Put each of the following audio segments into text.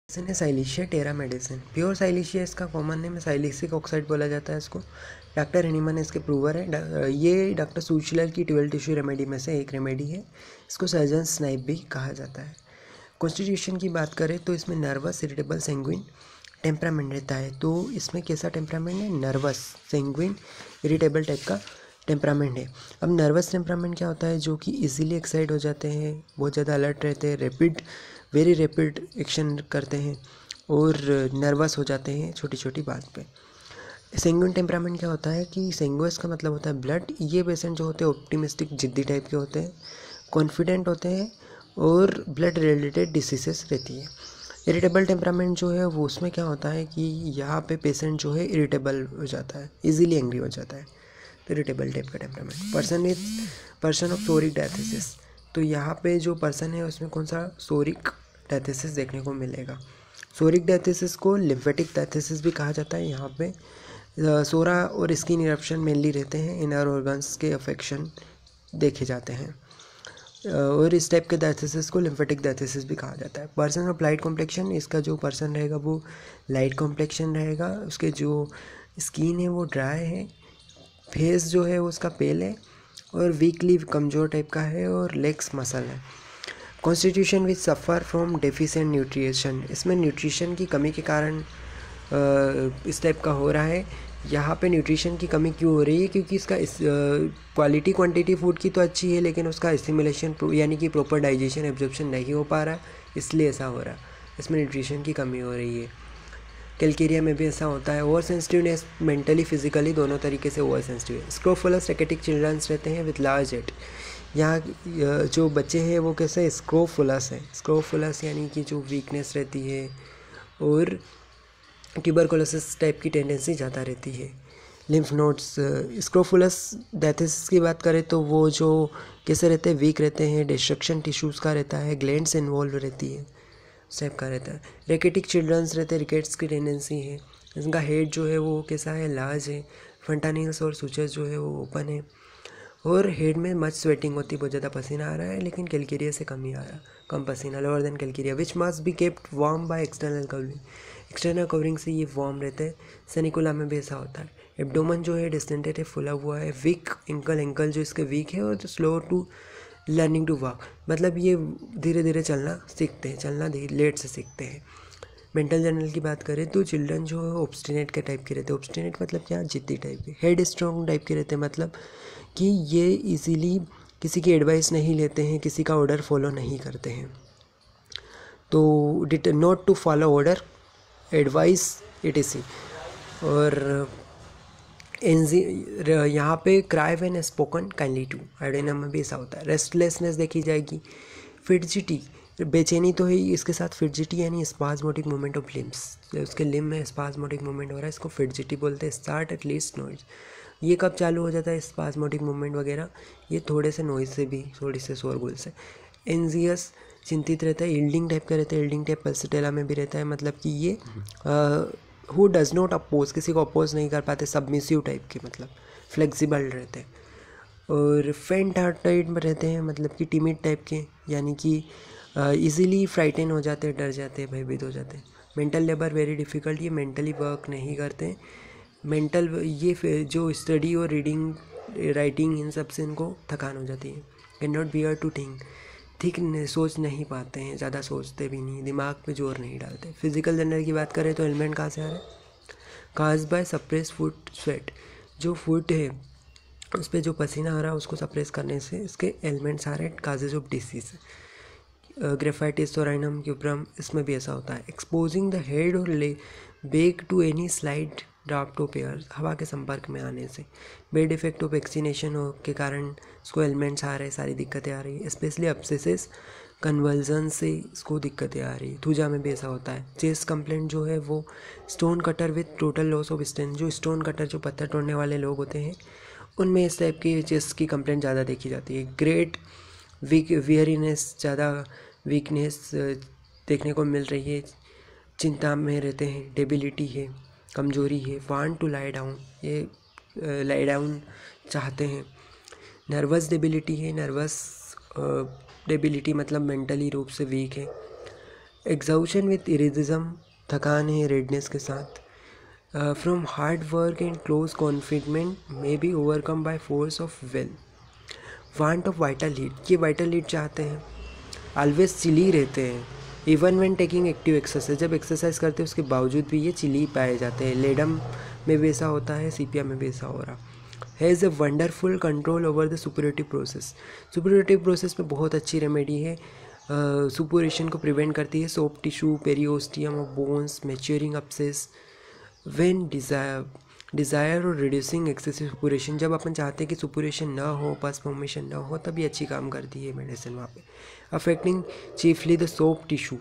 Medicine है silicea टेरा medicine. Pure silicea इसका common name है, साइलिसिक ऑक्साइड बोला जाता है इसको। डॉक्टर हेनीमन इसके प्रूवर है। ये डॉक्टर सूचलर की 12 टिश्यू रेमेडी में से एक रेमेडी है। इसको सर्जन स्नाइप भी कहा जाता है। कॉन्स्टिट्यूशन की बात करें तो इसमें नर्वस, इरिटेबल, सेंग्विन टेम्परामेंट रहता है। तो इसमें कैसा टेम्परामेंट है? नर्वस, सेंग्विन, इरिटेबल टाइप का टेम्परामेंट है। अब नर्वस टेम्परामेंट क्या होता है? जो कि इजीली एक्साइट हो जाते हैं, बहुत ज़्यादा अलर्ट रहते हैं, वेरी रैपिड एक्शन करते हैं और नर्वस हो जाते हैं छोटी छोटी बात पे। सेंग्विन टेम्परामेंट क्या होता है कि सेंग्विस का मतलब होता है ब्लड। ये पेशेंट जो होते हैं ऑप्टिमिस्टिक, जिद्दी टाइप के होते हैं, कॉन्फिडेंट होते हैं और ब्लड रिलेटेड डिसीजेस रहती है। इरिटेबल टेम्परामेंट जो है वो उसमें क्या होता है कि यहाँ पे पेशेंट जो है इरिटेबल हो जाता है, इजीली एंग्री हो जाता है। तो इरिटेबल टाइप का टेम्परामेंट। Person of सोरिक diathesis. तो यहाँ पे जो पर्सन है उसमें कौन सा? सोरिक डायथिसिस देखने को मिलेगा। सोरिक डायथिसिस को लिम्फेटिक डायथिसिस भी कहा जाता है। यहाँ पे सोरा और स्किन इरप्शन मेनली रहते हैं, इनर ऑर्गन्स के अफेक्शन देखे जाते हैं और इस टाइप के डायथिसिस को लिम्फेटिक डायथिसिस भी कहा जाता है। पर्सन ऑफ लाइट कॉम्प्लेक्शन, इसका जो पर्सन रहेगा वो लाइट कॉम्प्लेक्शन रहेगा, उसके जो स्किन है वो ड्राई है, फेस जो है उसका पेल है और वीकली कमज़ोर टाइप का है और लेग्स मसल है। Constitution which suffer from deficient nutrition, इसमें न्यूट्रिशन की कमी के कारण इस टाइप का हो रहा है। यहाँ पे न्यूट्रिशन की कमी क्यों हो रही है? क्योंकि इसका क्वालिटी क्वांटिटी फूड की तो अच्छी है लेकिन उसका एसिमिलेशन यानी कि प्रॉपर डाइजेशन एब्जॉर्प्शन नहीं हो पा रहा, इसलिए ऐसा हो रहा है। इसमें न्यूट्रिशन की कमी हो रही है। कैल्केरिया में भी ऐसा होता है। ओवर सेंसिटिवनेस मेंटली फिजिकली दोनों तरीके से ओवर सेंसिटिव है। स्क्रोफुलस रेकेटिक चिल्ड्रंस रहते हैं विद लार्ज हेड। यहाँ जो बच्चे हैं वो कैसे? स्क्रोफुलस है। स्क्रोफुलस यानी कि जो वीकनेस रहती है और ट्यूबरकुलोसिस टाइप की टेंडेंसी ज़्यादा रहती है। लिम्फ नोड्स, स्क्रोफुलस डायथिसिस की बात करें तो वो जो कैसे रहते हैं? वीक रहते हैं, डिस्ट्रक्शन टिश्यूज़ का रहता है, ग्लैंड्स इन्वॉल्व रहती है, टाइप का रहता है। रेकेटिक चिल्ड्रंस रहते हैं, रिकेट्स की टेंडेंसी है। इनका हेड जो है वो कैसा है? लार्ज है। फंटानिल्स और सूचर्स जो है वो ओपन है और हेड में मच स्वेटिंग होती है, बहुत ज़्यादा पसीना आ रहा है, लेकिन कैल्केरिया से कम ही आ रहा, कम पसीना, lower than calcarea, which must be kept warm by external covering. External covering से ये वार्म रहते हैं। सेनिकुला में भी ऐसा होता है। एब्डोमन जो है डिस्टेंटेड है, फुला हुआ है। वीक एंकल जो इसके वीक है और slow to learning to walk, मतलब ये धीरे धीरे चलना सीखते हैं, चलना लेट से सीखते हैं। मेंटल जनरल की बात करें तो चिल्ड्रन जो है ऑब्स्टिनेट के टाइप के रहते हैं। ऑब्स्टिनेट मतलब क्या? जिद्दी टाइप के। हेड स्ट्रॉन्ग टाइप के रहते हैं, मतलब कि ये इजीली किसी की एडवाइस नहीं लेते हैं, किसी का ऑर्डर फॉलो नहीं करते हैं। तो not to follow order, advice etc। और यहाँ पे cry when spoken kindly to, आयोडिनम में भी ऐसा होता है। रेस्टलेसनेस देखी जाएगी। फिडजिटी, बेचैनी तो है, इसके साथ फिडजिटी यानी स्पाज्मोटिक मूवमेंट ऑफ लिम्स, उसके लिम में स्पाज्मोटिक मूवमेंट हो रहा है, इसको फिडजिटी बोलते हैं। स्टार्ट एट लीस्ट नॉइज, ये कब चालू हो जाता है स्पाज्मोटिक मूवमेंट वगैरह? ये थोड़े से नॉइज से भी, थोड़ी से शोरगुल से। एंजियस, चिंतित रहता है। यील्डिंग टाइप का रहता है, यील्डिंग टाइप पल्सटेला में भी रहता है, मतलब कि ये हु डज़ नॉट अपोज, किसी को अपोज नहीं कर पाते। सबमिसिव टाइप के, मतलब फ्लेक्सिबल रहते हैं। और फेंट हार्टेड में रहते हैं, मतलब कि टिमिड टाइप के, यानी कि इजीली फ्राइटन हो जाते हैं, डर जाते हैं, भयभीत हो जाते हैं। मेंटल लेबर वेरी डिफ़िकल्ट, ये मेंटली वर्क नहीं करते। मेंटल ये जो स्टडी और रीडिंग राइटिंग इन सब से इनको थकान हो जाती है। Can not bear to think, ठीक सोच नहीं पाते हैं, ज़्यादा सोचते भी नहीं, दिमाग पे जोर नहीं डालते। फिजिकल जनरल की बात करें तो एलिमेंट कहाँ से आ रहा है? Cause by suppress foot sweat, जो फुट है उस पर जो पसीना आ रहा है उसको सप्रेस करने से इसके एलिमेंट्स आ रहे हैं, काजेज ऑफ डिसीज। ग्रेफाइटिस और राइनम क्यूब्रम, इसमें भी ऐसा होता है। एक्सपोजिंग द हेड और back to any slide draft of air, हवा के संपर्क में आने से। बेड इफेक्ट ऑफ वैक्सीनेशन के कारण इसको एलिमेंट्स आ रहे हैं, सारी दिक्कतें आ रही है। स्पेशली अपसेसिस कन्वर्जन से इसको दिक्कतें आ रही है। थूजा में भी ऐसा होता है। चेस्ट कंप्लेंट जो है वो stone cutter with total loss of strength, जो स्टोन कटर जो पत्थर तोड़ने वाले लोग होते हैं उनमें इस टाइप की चेस्ट की कंप्लेंट ज़्यादा देखी जाती है। ग्रेट वियरीनेस, ज़्यादा वीकनेस देखने को मिल रही है, चिंता में रहते हैं, डेबिलिटी है, कमजोरी है। वांट टू लाई डाउन, ये लाई डाउन चाहते हैं। नर्वस डेबिलिटी है, नर्वस डेबिलिटी मतलब मेंटली रूप से वीक है। एग्जाउशन विथ इरिडिज्म, थकान है रेडनेस के साथ। From hard work and close confinement may be overcome by force of will. Want of vital heat, ये वाइटल हीट चाहते हैं, ऑलवेज चिली रहते हैं, even when taking active exercise, जब एक्सरसाइज करते हैं उसके बावजूद भी ये चिली पाए जाते हैं। लेडम में भी ऐसा होता है, सीपिया में भी ऐसा हो रहा। Has a wonderful control over the superlative process, superlative process में बहुत अच्छी रेमेडी है, सुपुरेशन को प्रिवेंट करती है। Soft tissue, periosteum of bones, maturing abscesses when desire और रिड्यूसिंग एक्सेसिव सुपुरेशन, जब अपन चाहते हैं कि सुपुरेशन ना हो, पस फॉर्मेशन ना हो, तभी अच्छी काम करती है मेडिसिन वहाँ पे। Affecting chiefly the soft tissue,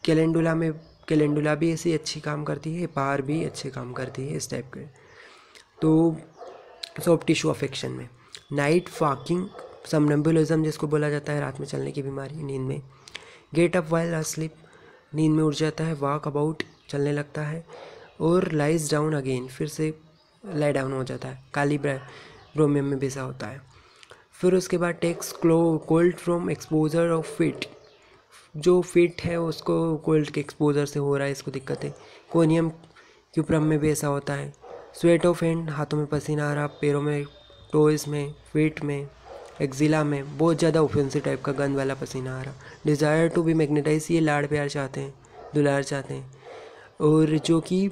calendula भी ऐसी अच्छी काम करती है, पार भी अच्छे काम करती है इस टाइप के। तो सॉफ्ट टिश्यू अफेक्शन में नाइट वॉकिंग, समनम्बुलिज्म जिसको बोला जाता है, रात में चलने की बीमारी, नींद में। गेट अप वाइल अस्लीप, नींद में उठ जाता है, वॉक अबाउट, चलने लगता है, और लाइज डाउन अगेन, फिर से लाई डाउन हो जाता है। काली ब्रोमियम में भी ऐसा होता है। फिर उसके बाद takes cold from exposure of feet, जो फिट है उसको कोल्ड के एक्सपोजर से हो रहा है, इसको दिक्कत है। कोनियम क्यूप्रम में भी ऐसा होता है। स्वेट ऑफ हैंड, हाथों में पसीना आ रहा, पैरों में, टोइस में, फीट में, एक्जिला में बहुत ज़्यादा ऑफेंसिव टाइप का गंद वाला पसीना आ रहा। डिज़ायर टू बी मैग्नेटाइज, ये लाड़ प्यार चाहते हैं, दुलार चाहते हैं, और जो कि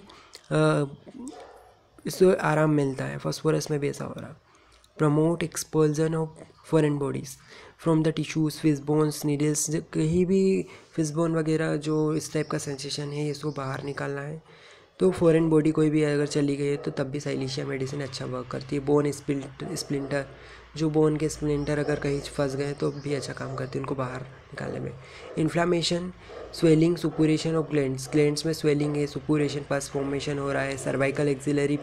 इससे आराम मिलता है। फॉस्फोरस में भी ऐसा हो रहा। Promote expulsion of foreign bodies from the tissues, fish bones, needles, कहीं भी फिश बोन वगैरह जो इस टाइप का सेंसेशन है, इसको बाहर निकालना है। तो फॉरेन बॉडी कोई भी अगर चली गई है तो तब भी साइलिशिया मेडिसिन अच्छा वर्क करती है। बोन स्प्लिंटर, जो बोन के स्प्लिंटर अगर कहीं फंस गए तो भी अच्छा काम करती है उनको बाहर निकालने में। Inflammation, swelling, suppuration of glands में स्वेलिंग है, सुपुरेशन, पस फॉर्मेशन हो रहा है। Cervical, axillary,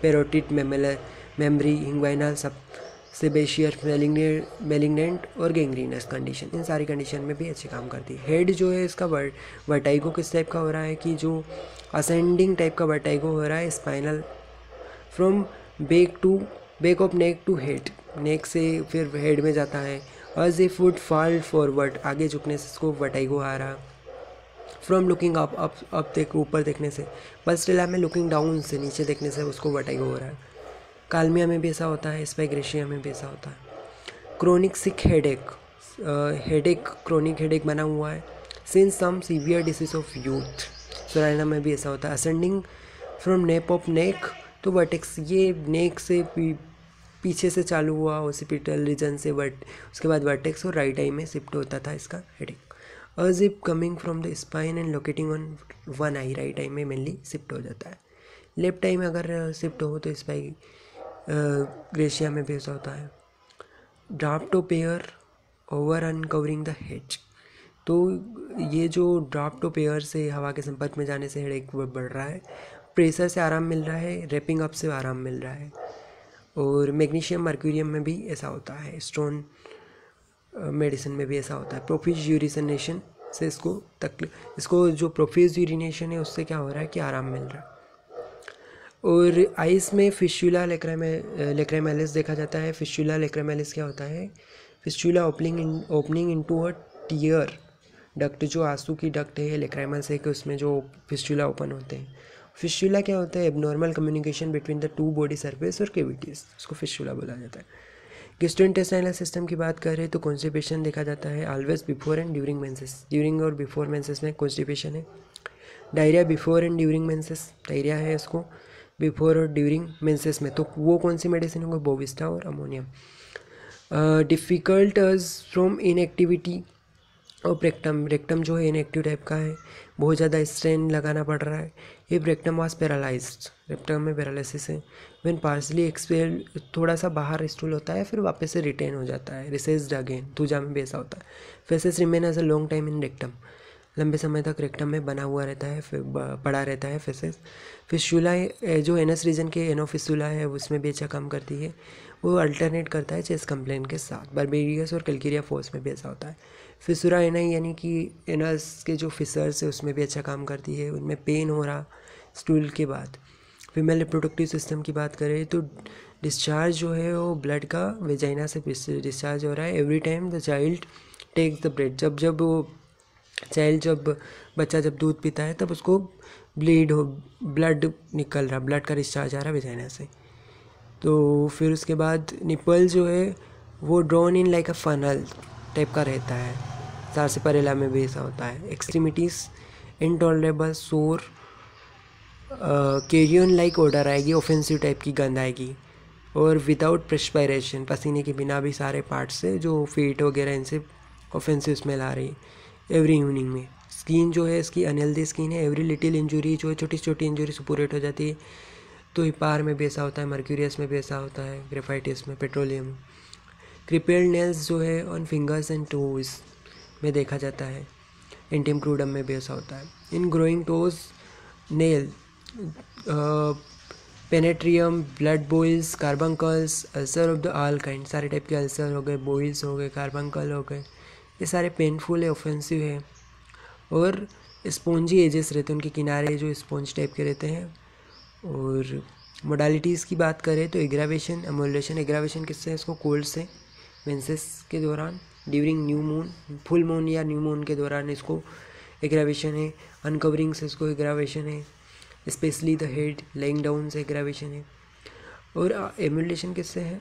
parotid, memory, inguinal, सब सेबेशियर, मेलिग्नेंट और गैंग्रीनस कंडीशन, इन सारी कंडीशन में भी अच्छे काम करती है। हेड जो है इसका वर्टाइगो किस टाइप का हो रहा है कि जो असेंडिंग टाइप का वर्टाइगो हो रहा है, spinal, from back of neck to head, neck से फिर हेड में जाता है। As a foot fall forward, आगे झुकने से इसको वर्टाइगो आ रहा। फ्रॉम लुकिंग अप देख, ऊपर देखने से। बस्टेला में लुकिंग डाउन से, नीचे देखने से उसको वर्टाइगो हो रहा है। कालमिया में भी ऐसा होता है, स्पाइग्रेशिया में भी ऐसा होता है। Chronic sick headache, chronic headache बना हुआ है। Since some severe disease of youth, सोराइना में भी ऐसा होता है। Ascending from nape of neck to vertex, ये नेक से पीछे से चालू हुआ, ओसिपिटल रीजन से उसके बाद वर्टेक्स और राइट आई में शिफ्ट होता था इसका headache. As if coming from the spine and locating on one eye, right eye में मेनली शिफ्ट हो जाता है। लेफ्ट आई में अगर शिफ्ट हो तो स्पाई ग्रेशिया में भी ऐसा होता है। ड्राफ्टोपेयर, ओवर अनकवरिंग द हेड, तो ये जो ड्राफ्टोपेयर से हवा के संपर्क में जाने से हेडेक बढ़ रहा है। प्रेशर से आराम मिल रहा है, रैपिंग अप से आराम मिल रहा है। और मैग्नीशियम मर्क्यूरियम में भी ऐसा होता है। स्टोन मेडिसिन में भी ऐसा होता है। प्रोफिज यूरिनेशन से इसको जो प्रोफिज यूरिनेशन है उससे क्या हो रहा है कि आराम मिल रहा है। और आइस में फिस्चुला लेक्रेमेलिस देखा जाता है। फिस्चुला लेक्रेमेलिस क्या होता है? Fistula opening into a tear duct, जो आंसू की डक्ट है लेक्रेमस है कि उसमें जो फिस्चुला ओपन होते हैं। फिस्चुला क्या होता है? Abnormal communication between the two body surface और कैविटीज, उसको फिस्चुला बोला जाता है। गैस्ट्रोइंटेस्टाइनल सिस्टम की बात करें तो कॉन्स्टिपेशन देखा जाता है always before and during menses, during और बिफोर मेंसेस में कॉन्स्टिपेशन है। Diarrhoea before and during menses, diarrhoea है इसको बिफोर और ड्यूरिंग मेंसेस में, तो वो कौन सी मेडिसिन होंगे? बोविस्टा और अमोनियम। डिफ़िकल्ट फ्रॉम इनएक्टिविटी और रेक्टम जो है इनएक्टिव टाइप का है, बहुत ज़्यादा स्ट्रेन लगाना पड़ रहा है। If rectum was paralysed, rectum में पैरालिसिस है। व्हेन पार्सली एक्सपेल, थोड़ा सा बाहर स्टूल होता है फिर वापस से रिटेन हो जाता है, रिसेस्ड अगेन, तुजा में भी ऐसा होता है। Faeces remain as a long time in rectum, लंबे समय तक रेक्टम में बना हुआ रहता है, फिर पड़ा रहता है फेसेस। फिस्चुला जो एनस रीजन के एनोफिस्चुला है उसमें भी अच्छा काम करती है, वो अल्टरनेट करता है चेस्ट कंप्लेन के साथ। बारबेरियस और कैल्केरिया फोर्स में भी ऐसा होता है। फिसुरा एनाई यानी कि एनस के जो फिसर्स है उसमें भी अच्छा काम करती है, उनमें पेन हो रहा स्टूल के बाद। फीमेल रिप्रोडक्टिव सिस्टम की बात करें तो डिस्चार्ज जो है वो ब्लड का वेजाइना से डिस्चार्ज हो रहा है every time the child takes the breath, जब वो जब बच्चा जब दूध पीता है तब उसको ब्लड निकल रहा, ब्लड का डिस्चार्ज आ रहा वेजाइना से। तो फिर उसके बाद निपल जो है वो drawn in like a funnel type का रहता है, सार्सिपारेला में भी ऐसा होता है। एक्सट्रीमिटीज़ इनटॉलरेबल सोर, कैरियन लाइक ऑर्डर आएगी, ऑफेंसिव टाइप की गंध आएगी, और विदाउट प्रेस्पायरेशन, पसीने के बिना भी सारे पार्ट्स से जो फीट वगैरह इनसे ऑफेंसिव स्मेल आ रही एवरी इवनिंग में। स्किन जो है इसकी अनहेल्दी स्किन है, एवरी लिटिल इंजरी जो है छोटी छोटी इंजरी सुपोरेट हो जाती है। तो हिपार में भी ऐसा होता है, मर्क्यूरियस में भी ऐसा होता है, ग्रेफाइटिस में, पेट्रोलियम। क्रिपेल्ड नेल्स जो है ऑन फिंगर्स एंड टोज में देखा जाता है, इंटिम क्रूडम में भी ऐसा होता है। Ingrowing toes nail panaritium, blood boils, carbuncles, ulcer of the all kind, सारे टाइप के अल्सर हो गए, बॉइल्स हो गए, कार्बंकल हो गए, ये सारे पेनफुल है, ऑफेंसिव है। और स्पॉन्जी एजेस रहते हैं, उनके किनारे जो स्पॉन्ज टाइप के रहते हैं। और मोडालिटीज़ की बात करें तो एग्रावेशन, एमुलेशन। एग्रावेशन किससे है? इसको कोल्ड से, मेंसेस के दौरान, during new moon, full moon या न्यू मून के दौरान इसको एग्रावेशन है। अनकवरिंग से इसको एग्रावेशन है, specially the head, lying down से एग्रावेशन है। और एमुलेशन किससे है?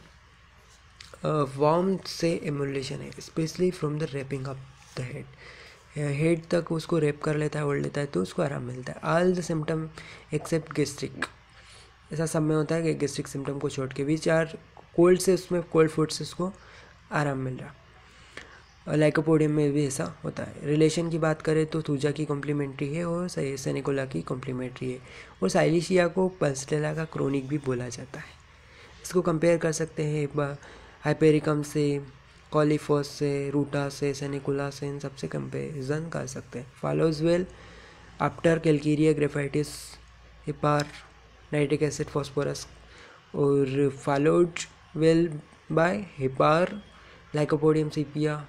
वार्मथ से एमुलेशन है, specially from the wrapping up the head तक उसको रैप कर लेता है, ओढ़ लेता है तो उसको आराम मिलता है। All the symptom except gastric, ऐसा सब में होता है कि गैस्ट्रिक सिम्टम को छोड़ के, विच आर कोल्ड से, उसमें कोल्ड फूड से उसको आराम मिल रहा। लाइकोपोडियम में भी ऐसा होता है। रिलेशन की बात करें तो थूजा की कॉम्प्लीमेंट्री है और सेनेकोला की कॉम्प्लीमेंट्री है। और साइलिशिया को पल्सटेला का क्रोनिक भी बोला जाता है। इसको कंपेयर कर सकते हैं हाइपेरिकम से, कॉलीफोस से, रूटा से, सेनेकोला से, इन सबसे कंपेरिजन कर सकते हैं। Follows well after calcarea, graphites, hepar, nitric acid, phosphorus. और followed well by hepar, lycopodium sepia,